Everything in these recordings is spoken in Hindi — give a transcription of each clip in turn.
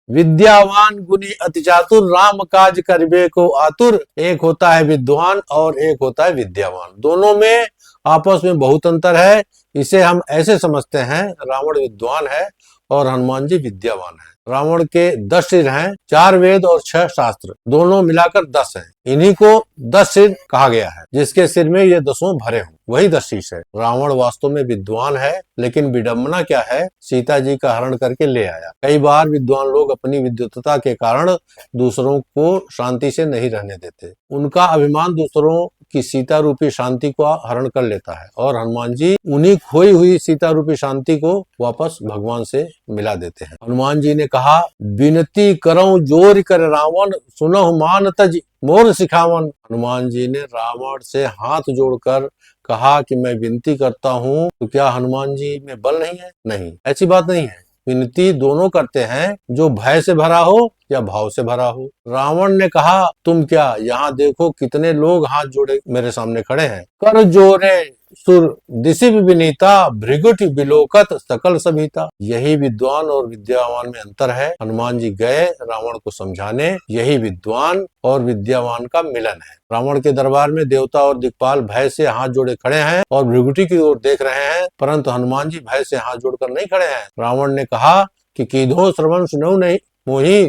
विद्यावान गुणी अति चातुर, राम काज करिबे को आतुर। एक होता है विद्वान और एक होता है विद्यावान, दोनों में आपस में बहुत अंतर है। इसे हम ऐसे समझते हैं, रावण विद्वान है और हनुमान जी विद्यावान है। रावण के 10 सिर हैं, 4 वेद और 6 शास्त्र, दोनों मिलाकर 10 हैं। इन्हीं को 10 सिर कहा गया है, जिसके सिर में ये 10 भरे हों, वही 10 शीश है। रावण वास्तव में विद्वान है, लेकिन विडंबना क्या है, सीता जी का हरण करके ले आया। कई बार विद्वान लोग अपनी विद्वत्ता के कारण दूसरों को शांति से नहीं रहने देते। उनका अभिमान दूसरों की सीता रूपी शांति को हरण कर लेता है, और हनुमान जी उन्हीं खोई हुई सीता रूपी शांति को वापस भगवान से मिला देते हैं। हनुमान जी ने कहा, विनती करऊं जोर कर रावण, सुनहु मान तज मोर सिखावन। हनुमान जी ने रावण से हाथ जोड़कर कहा कि मैं विनती करता हूँ, तो क्या हनुमान जी में बल नहीं है? नहीं, ऐसी बात नहीं है। विनती दोनों करते हैं, जो भय से भरा हो या भाव से भरा हो। रावण ने कहा, तुम क्या, यहाँ देखो कितने लोग हाथ जोड़े मेरे सामने खड़े हैं। कर जोरे सुर दिशि विनीता, भृगुट बिलोकत सकल सभीता। यही विद्वान और विद्यावान में अंतर है। हनुमान जी गए रावण को समझाने, यही विद्वान और विद्यावान का मिलन है। रावण के दरबार में देवता और दिक्पाल भय से हाथ जोड़े खड़े हैं और भृगुटी की ओर देख रहे हैं, परंतु हनुमान जी भय से हाथ जोड़कर नहीं खड़े हैं। रावण ने कहा कि कीधो श्रवण सुनऊ नहीं मोही,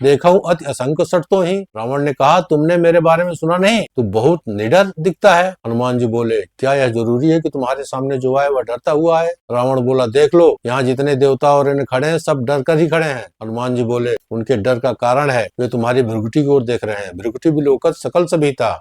देखऊं अति असंख्य सट तो ही। रावण ने कहा, तुमने मेरे बारे में सुना नहीं? तू बहुत निडर दिखता है। हनुमान जी बोले, क्या यह जरूरी है कि तुम्हारे सामने जो आए वह डरता हुआ है? रावण बोला, देख लो, यहाँ जितने देवता और इन्हें खड़े हैं, सब डर कर ही खड़े हैं। हनुमान जी बोले, उनके डर का कारण है, वे तुम्हारी भृगुटी की ओर देख रहे हैं। भृगुटी बिलोकत सकल सभीता,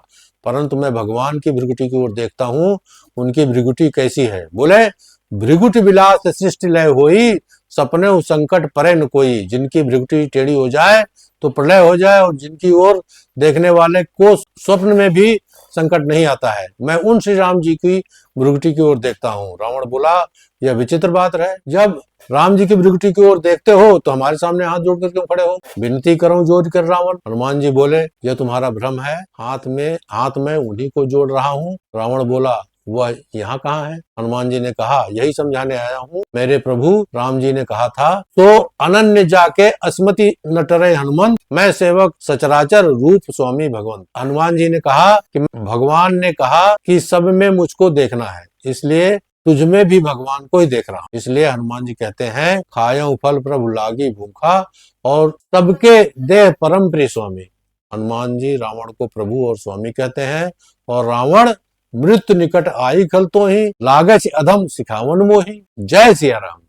परंतु मैं भगवान की भृगुटी की ओर देखता हूँ। उनकी भृगुटी कैसी है? बोले, भृगुट विलास सृष्टि लय होई, सपने संकट परे न कोई। जिनकी भृगुटी टेढ़ी हो जाए तो प्रलय हो जाए, और जिनकी ओर देखने वाले को स्वप्न में भी संकट नहीं आता है। मैं उन श्री राम जी की भृगुटी की ओर देखता हूँ। रावण बोला, यह विचित्र बात है, जब राम जी की भृगुटी की ओर देखते हो तो हमारे सामने हाथ जोड़कर क्यों खड़े हो? विनती करूं जोड़ कर रावण। हनुमान जी बोले, यह तुम्हारा भ्रम है, हाथ में उन्हीं को जोड़ रहा हूँ। रावण बोला, वह यहाँ कहाँ है? हनुमान जी ने कहा, यही समझाने आया हूँ। मेरे प्रभु राम जी ने कहा था, तो अनन्य जाके अस्मति न टरे हनुमंत, मैं सेवक सचराचर रूप स्वामी भगवंत। हनुमान जी ने कहा कि भगवान ने कहा कि सब में मुझको देखना है, इसलिए तुझमें भी भगवान को ही देख रहा हूं। इसलिए हनुमान जी कहते हैं, खायऊ फल प्रभु लागी भूखा, और सबके देह परम प्रिय स्वामी। हनुमान जी रावण को प्रभु और स्वामी कहते हैं, और रावण मृत्यु निकट आई खल तो ही, लागछ अधम सिखावन मोही। जय सिया राम।